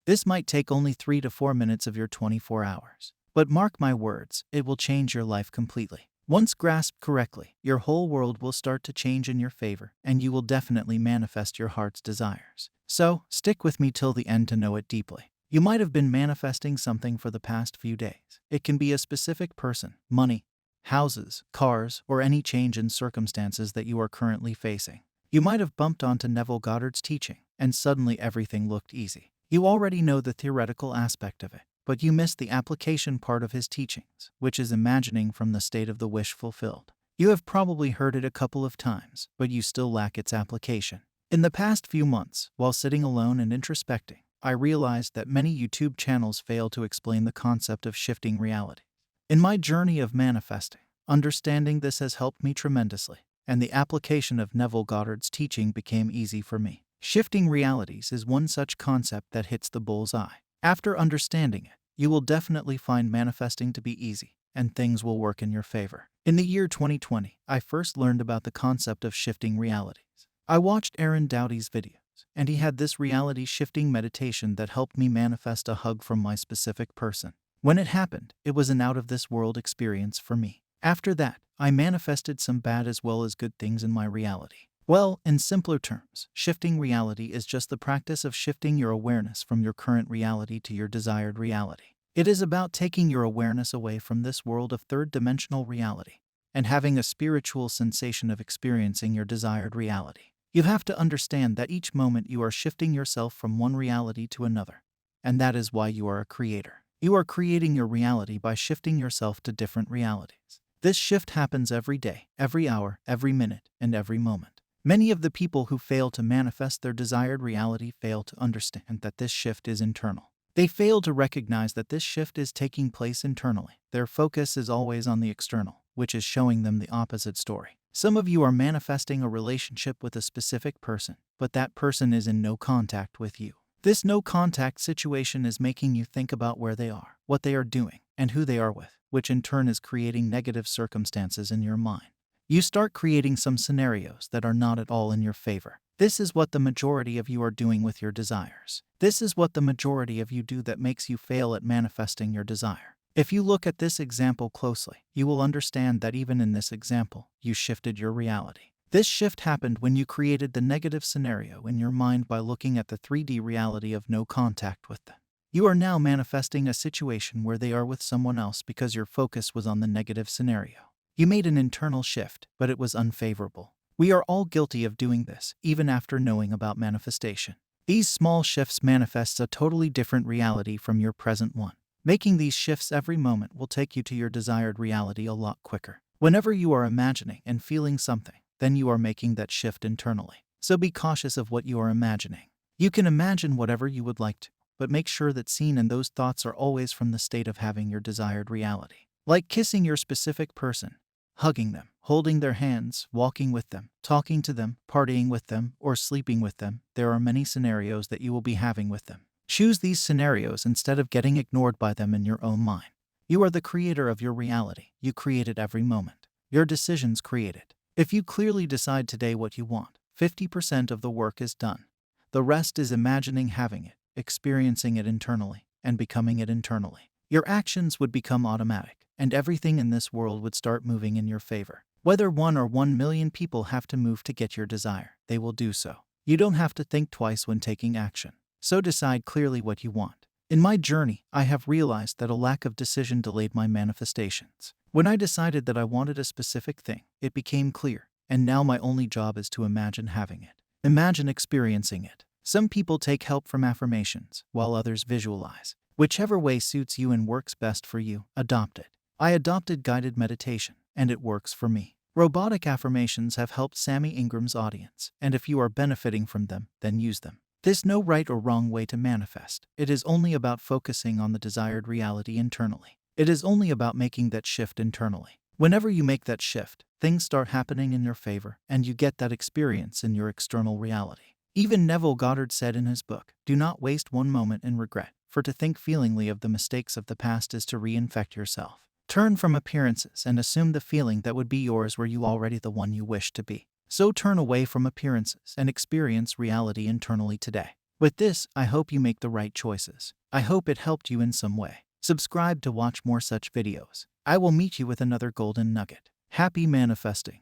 This might take only 3 to 4 minutes of your 24 hours. But mark my words, it will change your life completely. Once grasped correctly, your whole world will start to change in your favor, and you will definitely manifest your heart's desires. So, stick with me till the end to know it deeply. You might have been manifesting something for the past few days. It can be a specific person, money, houses, cars, or any change in circumstances that you are currently facing. You might have bumped onto Neville Goddard's teaching, and suddenly everything looked easy. You already know the theoretical aspect of it, but you missed the application part of his teachings, which is imagining from the state of the wish fulfilled. You have probably heard it a couple of times, but you still lack its application. In the past few months, while sitting alone and introspecting, I realized that many YouTube channels fail to explain the concept of shifting reality. In my journey of manifesting, understanding this has helped me tremendously, and the application of Neville Goddard's teaching became easy for me. Shifting realities is one such concept that hits the bull's eye. After understanding it, you will definitely find manifesting to be easy, and things will work in your favor. In the year 2020, I first learned about the concept of shifting realities. I watched Aaron Doughty's videos, and he had this reality-shifting meditation that helped me manifest a hug from my specific person. When it happened, it was an out-of-this-world experience for me. After that, I manifested some bad as well as good things in my reality. Well, in simpler terms, shifting reality is just the practice of shifting your awareness from your current reality to your desired reality. It is about taking your awareness away from this world of third-dimensional reality and having a spiritual sensation of experiencing your desired reality. You have to understand that each moment you are shifting yourself from one reality to another, and that is why you are a creator. You are creating your reality by shifting yourself to different realities. This shift happens every day, every hour, every minute, and every moment. Many of the people who fail to manifest their desired reality fail to understand that this shift is internal. They fail to recognize that this shift is taking place internally. Their focus is always on the external, which is showing them the opposite story. Some of you are manifesting a relationship with a specific person, but that person is in no contact with you. This no contact situation is making you think about where they are, what they are doing, and who they are with, which in turn is creating negative circumstances in your mind. You start creating some scenarios that are not at all in your favor. This is what the majority of you are doing with your desires. This is what the majority of you do that makes you fail at manifesting your desire. If you look at this example closely, you will understand that even in this example, you shifted your reality. This shift happened when you created the negative scenario in your mind by looking at the 3D reality of no contact with them. You are now manifesting a situation where they are with someone else because your focus was on the negative scenario. You made an internal shift, but it was unfavorable. We are all guilty of doing this, even after knowing about manifestation. These small shifts manifest a totally different reality from your present one. Making these shifts every moment will take you to your desired reality a lot quicker. Whenever you are imagining and feeling something, then you are making that shift internally. So be cautious of what you are imagining. You can imagine whatever you would like to, but make sure that scene and those thoughts are always from the state of having your desired reality. Like kissing your specific person, hugging them, holding their hands, walking with them, talking to them, partying with them, or sleeping with them, there are many scenarios that you will be having with them. Choose these scenarios instead of getting ignored by them in your own mind. You are the creator of your reality. You create it every moment. Your decisions create it. If you clearly decide today what you want, 50% of the work is done. The rest is imagining having it, experiencing it internally, and becoming it internally. Your actions would become automatic, and everything in this world would start moving in your favor. Whether 1 or 1 million people have to move to get your desire, they will do so. You don't have to think twice when taking action. So decide clearly what you want. In my journey, I have realized that a lack of decision delayed my manifestations. When I decided that I wanted a specific thing, it became clear, and now my only job is to imagine having it. Imagine experiencing it. Some people take help from affirmations, while others visualize. Whichever way suits you and works best for you, adopt it. I adopted guided meditation, and it works for me. Robotic affirmations have helped Sammy Ingram's audience, and if you are benefiting from them, then use them. There's no right or wrong way to manifest. It is only about focusing on the desired reality internally. It is only about making that shift internally. Whenever you make that shift, things start happening in your favor, and you get that experience in your external reality. Even Neville Goddard said in his book, "Do not waste one moment in regret, for to think feelingly of the mistakes of the past is to reinfect yourself." Turn from appearances and assume the feeling that would be yours were you already the one you wish to be. So turn away from appearances and experience reality internally today. With this, I hope you make the right choices. I hope it helped you in some way. Subscribe to watch more such videos. I will meet you with another golden nugget. Happy manifesting.